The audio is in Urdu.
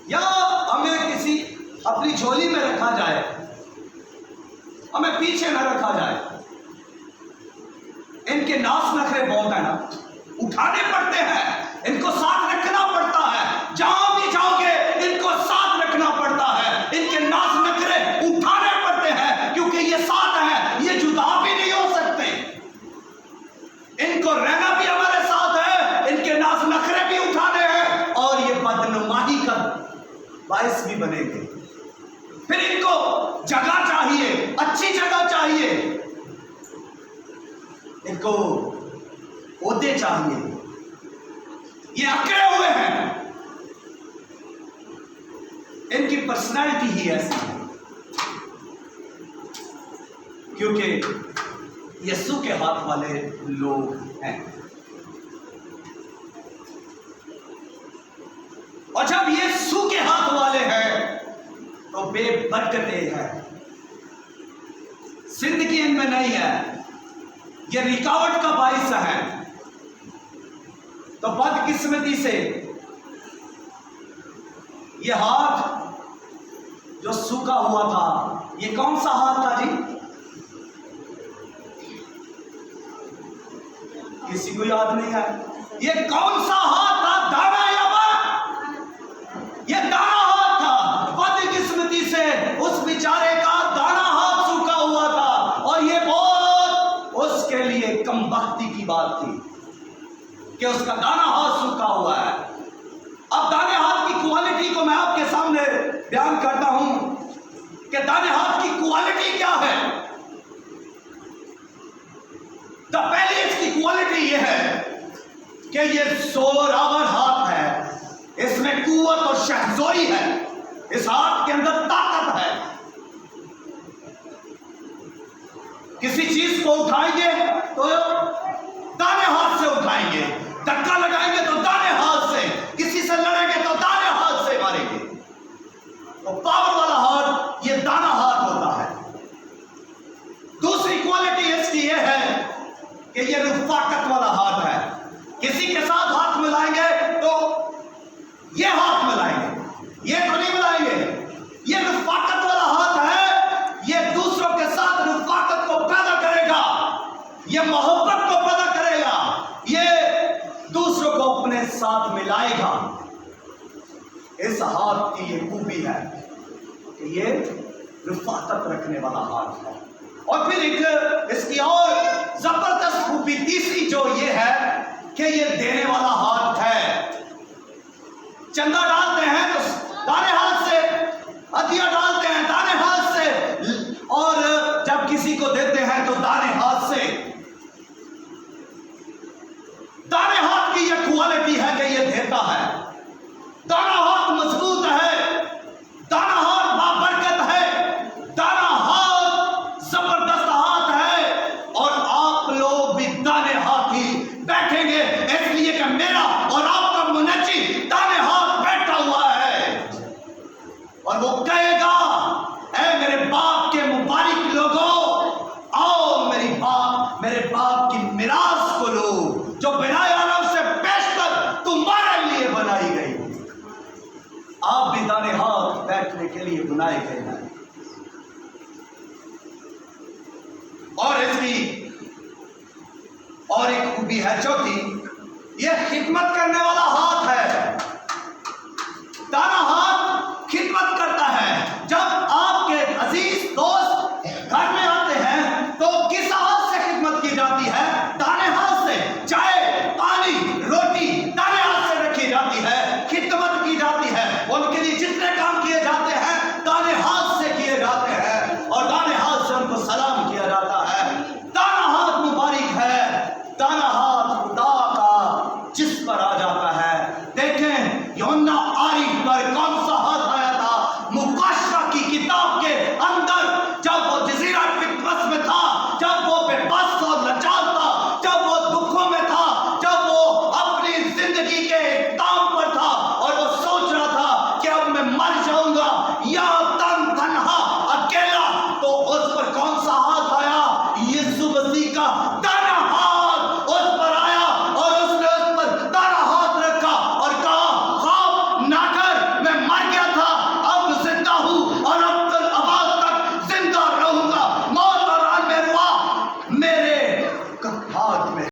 یا ہمیں کسی اپنی جھولی میں رکھا جائے، ہمیں پیچھے نہ رکھا جائے۔ ان کے ناز نخرے بہت ہیں نا، اٹھانے پڑتے ہیں، ان کو ساتھ رکھنا پڑتا ہے، جہاں بھی جاؤ گے ان کو ساتھ رکھنا پڑتا ہے، ان کے ناز نخرے اٹھانے پڑتے ہیں، کیونکہ یہ ساتھ ہیں، یہ جدا بھی نہیں ہو سکتے، ان کو رہنا بھی ہمارے ساتھ ہے، ان کے ناز نخرے بھی اٹھانے ہیں، اور یہ بدنمائی کا باعث بھی بنے گے۔ پھر ان کو جگہ چاہیے، اچھی جگہ چاہیے، ان کو عہدے چاہیے، یہ اکڑے ہوئے ہیں، ان کی پرسنالٹی ہی ایسی ہے، کیونکہ یسوع کے ہاتھ والے لوگ ہیں۔ اور جب یسوع کے ہاتھ والے ہیں تو بے برکتیں ہیں، زندگی ان میں نہیں ہے، یہ رکاوٹ کا باعث ہے۔ تو بدقسمتی سے یہ ہاتھ جو سوکھا ہوا تھا، یہ کون سا ہاتھ تھا جی؟ کسی کو یاد نہیں ہے؟ یہ کون سا ہاتھ تھا؟ دانا یا بر؟ یہ دانا ہاتھ تھا۔ بدقسمتی سے اس بیچارے کا دانا ہاتھ سوکھا ہوا تھا، اور یہ بہت اس کے لیے کم بختی کی بات تھی کہ اس کا دانا ہاتھ سوکھا ہوا ہے۔ اب دانے ہاتھ کی کوالٹی کو میں آپ کے سامنے بیان کرتا ہوں کہ دانے ہاتھ کی کوالٹی کیا ہے۔ تو پہلی اس کی کوالٹی یہ ہے کہ یہ زور آور ہاتھ ہے، اس میں قوت اور شہزوری ہے، اس ہاتھ کے اندر طاقت ہے۔ کسی چیز کو اٹھائیں گے تو دانے ہاتھ سے اٹھائیں گے، دھکا لگائیں گے تو دانے ہاتھ سے، کسی سے لڑیں گے تو دانے ہاتھ سے ماریں گے۔ تو پاور والا ہاتھ یہ دانا ہاتھ ہوتا ہے۔ دوسری کوالٹی اس کی یہ ہے کہ یہ رفاقت والا ہاتھ ہے۔ کسی کے ساتھ ہاتھ ملائیں گے تو یہ ہاتھ ملائیں گے، یہ تو نہیں ملائیں گے۔ یہ رفاقت والا ہاتھ ہے، یہ دوسروں کے ساتھ رفاقت کو پیدا کرے گا، یہ محبت کو پیدا کرے گا، یہ دوسروں کو اپنے ساتھ ملائے گا۔ اس ہاتھ کی یہ خوبی ہے کہ یہ رفاقت رکھنے والا ہاتھ ہے۔ اور پھر ایک اس کی اور زبردست خوبی تیسری جو یہ ہے کہ یہ دینے والا ہاتھ ہے۔ چندہ ڈالتے ہیں تو دانے ہاتھ سے، ہدیہ ڈالتے ہیں دانے ہاتھ سے، اور جب کسی کو دیتے ہیں تو دانے ہاتھ سے۔ دانے ہاتھ کی یہ کوالٹی ہے کہ یہ دیتا ہے۔ دانا ہاتھ مضبوط ہے، دانا ہاتھ بابرکت ہے، دانا ہاتھ زبردست ہاتھ ہے، اور آپ لوگ بھی دانے ہاتھ ہی بیٹھیں گے، اس لیے کہ میرا اور آپ کا منجی دانے ہاتھ بیٹھا ہوا ہے، اور وہ کہے گا اے میرے باپ کے مبارک لوگوں، آؤ میرے باپ کی میراث کو لو، جو بنائے عالم سے بیشتر تمہارے لیے بنائی گئی۔ آپ بھی دانے ہاتھ بیٹھنے کے لیے بنائے گئے ہیں۔ اور اس کی اور ایک خوبی ہے چوتھی، یہ خدمت کرنے والا ہاتھ ہے۔ دانا ہاتھ خدمت کرتا ہے۔ جب آپ کے عزیز دوست گھر میں آتے ہیں تو کس ہاتھ سے خدمت کی جاتی ہے؟ دانے ہاتھ سے۔ چائے، پانی، روٹی دانے ہاتھ سے رکھی جاتی ہے، خدمت کی جاتی ہے، ان کے لیے جتنے کام کیے جاتے ہیں دانے ہاتھ سے کیے جاتے ہیں، اور دانے ہاتھ سے ان کو سلام کیا جاتا ہے۔ دانا ہاتھ مبارک ہے، دانا ہاتھ خدا کا جس پر آ جاتا ہے۔ دیکھیں یوحنا آری پر کون